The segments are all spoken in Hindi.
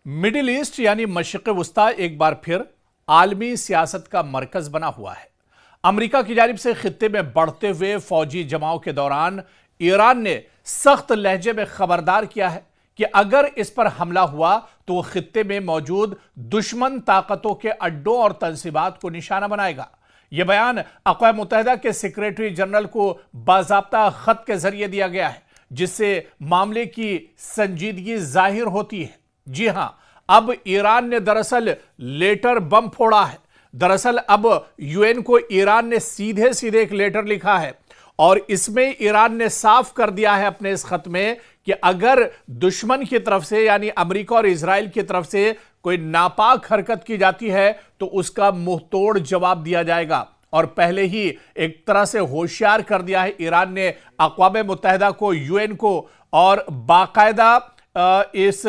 मिडिल ईस्ट यानी मशरिक़ वुस्ता एक बार फिर आलमी सियासत का मरकज बना हुआ है। अमेरिका की जानिब से खित्ते में बढ़ते हुए फौजी जमाव के दौरान ईरान ने सख्त लहजे में खबरदार किया है कि अगर इस पर हमला हुआ तो वह खित्ते में मौजूद दुश्मन ताकतों के अड्डों और तंसीबात को निशाना बनाएगा। यह बयान अक़वाम मुत्तहिदा के सेक्रेटरी जनरल को बाज़ाब्ता खत के जरिए दिया गया है, जिससे मामले की संजीदगी जाहिर होती है। जी हां, अब ईरान ने दरअसल लेटर बम फोड़ा है। दरअसल अब यूएन को ईरान ने सीधे सीधे एक लेटर लिखा है और इसमें ईरान ने साफ कर दिया है अपने इस खत में कि अगर दुश्मन की तरफ से यानी अमेरिका और इजराइल की तरफ से कोई नापाक हरकत की जाती है तो उसका मुंहतोड़ जवाब दिया जाएगा। और पहले ही एक तरह से होशियार कर दिया है ईरान ने अक़वाम मुत्तहिदा को, यूएन को, और बाकायदा इस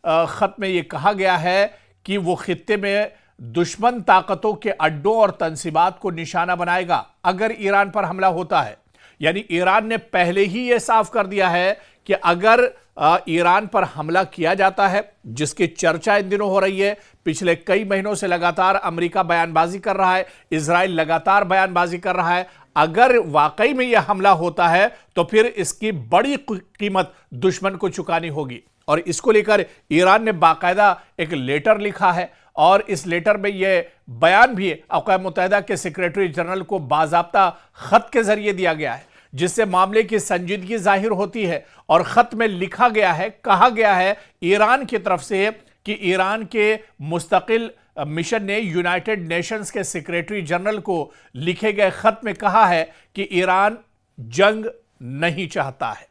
खत में यह कहा गया है कि वो खित्ते में दुश्मन ताकतों के अड्डों और तंसीबात को निशाना बनाएगा अगर ईरान पर हमला होता है। यानी ईरान ने पहले ही यह साफ कर दिया है कि अगर ईरान पर हमला किया जाता है, जिसकी चर्चा इन दिनों हो रही है, पिछले कई महीनों से लगातार अमेरिका बयानबाजी कर रहा है, इजराइल लगातार बयानबाजी कर रहा है, अगर वाकई में यह हमला होता है तो फिर इसकी बड़ी कीमत दुश्मन को चुकानी होगी। और इसको लेकर ईरान ने बाकायदा एक लेटर लिखा है और इस लेटर में यह बयान भी अक़वाम मुत्तहिदा के सेक्रेटरी जनरल को बाज़ाब्ता खत के जरिए दिया गया है, जिससे मामले की संजीदगी जाहिर होती है। और खत में लिखा गया है, कहा गया है ईरान की तरफ से कि ईरान के मुस्तकिल मिशन ने यूनाइटेड नेशंस के सेक्रेटरी जनरल को लिखे गए खत में कहा है कि ईरान जंग नहीं चाहता है,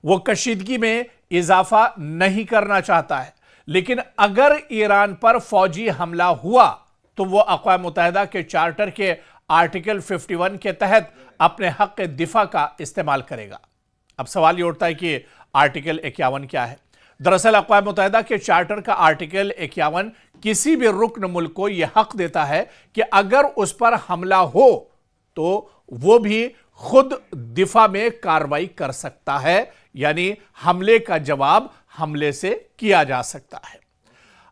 वो कशीदगी में इजाफा नहीं करना चाहता है, लेकिन अगर ईरान पर फौजी हमला हुआ तो वो अक़वाम मुत्तहिदा के चार्टर के आर्टिकल 51 के तहत अपने हक के दिफा का इस्तेमाल करेगा। अब सवाल ये उठता है कि आर्टिकल 51 क्या है। दरअसल अक़वाम मुत्तहिदा के चार्टर का आर्टिकल 51 किसी भी रुकन मुल्क को यह हक देता है कि अगर उस पर हमला हो तो वो भी खुद दिफा में कार्रवाई कर सकता है, यानी हमले का जवाब हमले से किया जा सकता है।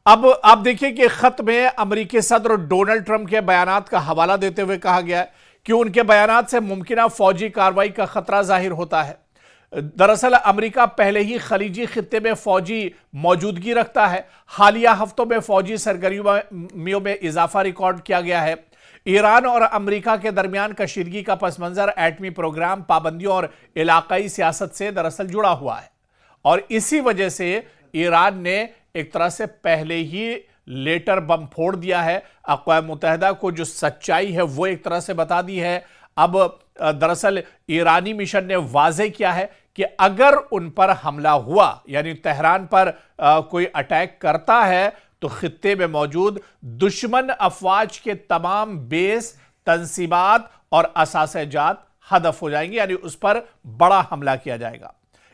अब आप देखिए कि खत में अमेरिकी सदर डोनाल्ड ट्रंप के बयानात का हवाला देते हुए कहा गया है कि उनके बयानात से मुमकिना फौजी कार्रवाई का खतरा जाहिर होता है। दरअसल अमेरिका पहले ही खलीजी खित्ते में फौजी मौजूदगी रखता है। हालिया हफ्तों में फौजी सरगर्मियों में इजाफा रिकॉर्ड किया गया है। ईरान और अमेरिका के दरमियान कशीदगी का पस मंजर एटमी प्रोग्राम, पाबंदियों और इलाकाई सियासत से दरअसल जुड़ा हुआ है और इसी वजह से ईरान ने एक तरह से पहले ही लेटर बम फोड़ दिया है। अक़वाम मुत्तहिदा को जो सच्चाई है वो एक तरह से बता दी है। अब दरअसल ईरानी मिशन ने वाज़ेह किया है कि अगर उन पर हमला हुआ यानी तेहरान पर कोई अटैक करता है तो खित्ते में मौजूद दुश्मन अफवाज के तमाम बेस, तंसीबात और असासेजात हदफ हो जाएंगे, यानी उस पर बड़ा हमला किया जाएगा।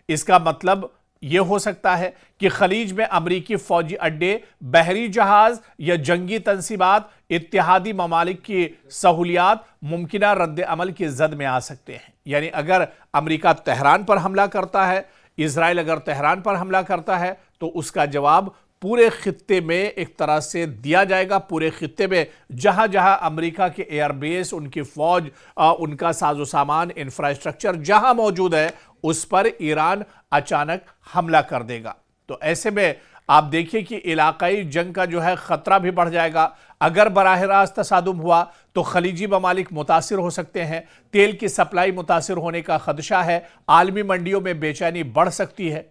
इसका मतलब यह हो सकता है कि खलीज में अमरीकी फौजी अड्डे, बहरी जहाज या जंगी तंसीबात, इत्तेहादी ममालिक की सहूलियात मुमकिना रद्द अमल की जद में आ सकते हैं। यानी अगर अमरीका तेहरान पर हमला करता है, इजराइल अगर तेहरान पर हमला करता है तो उसका जवाब पूरे खित्ते में एक तरह से दिया जाएगा। पूरे खित्ते में जहां जहां अमेरिका के एयरबेस, उनकी फौज, उनका साजो सामान, इंफ्रास्ट्रक्चर जहां मौजूद है उस पर ईरान अचानक हमला कर देगा। तो ऐसे में आप देखिए कि इलाकाई जंग का जो है खतरा भी बढ़ जाएगा। अगर बराह रास्त तसादुम हुआ तो खलीजी ममालिक मुतासिर हो सकते हैं, तेल की सप्लाई मुतासिर होने का खदशा है, आलमी मंडियों में बेचैनी बढ़ सकती है।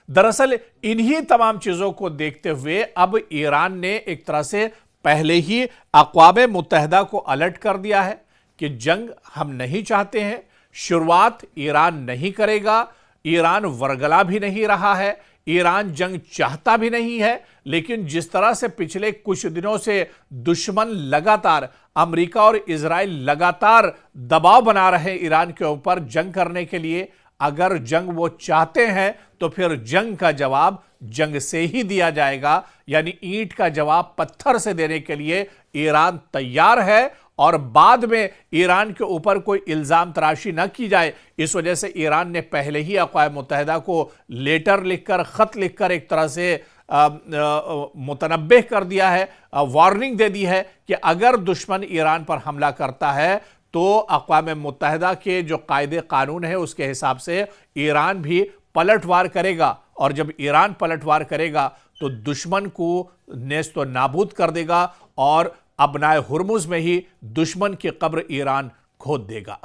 दरअसल इन्हीं तमाम चीजों को देखते हुए अब ईरान ने एक तरह से पहले ही अक़वाम मुत्तहिदा को अलर्ट कर दिया है कि जंग हम नहीं चाहते हैं, शुरुआत ईरान नहीं करेगा, ईरान वरगला भी नहीं रहा है, ईरान जंग चाहता भी नहीं है, लेकिन जिस तरह से पिछले कुछ दिनों से दुश्मन लगातार, अमेरिका और इजराइल लगातार दबाव बना रहे ईरान के ऊपर जंग करने के लिए, अगर जंग वो चाहते हैं तो फिर जंग का जवाब जंग से ही दिया जाएगा। यानी ईंट का जवाब पत्थर से देने के लिए ईरान तैयार है और बाद में ईरान के ऊपर कोई इल्ज़ाम तराशी न की जाए, इस वजह से ईरान ने पहले ही अक़वाम मुत्तहिदा को लेटर लिखकर, ख़त लिखकर एक तरह से मुतनब्बे कर दिया है, वार्निंग दे दी है कि अगर दुश्मन ईरान पर हमला करता है तो अक़वाम मुत्तहिदा के जो कायदे कानून है उसके हिसाब से ईरान भी पलटवार करेगा, और जब ईरान पलटवार करेगा तो दुश्मन को नेस्तो नाबूद कर देगा और अबनाए हुर्मुज़ में ही दुश्मन की कब्र ईरान खोद देगा।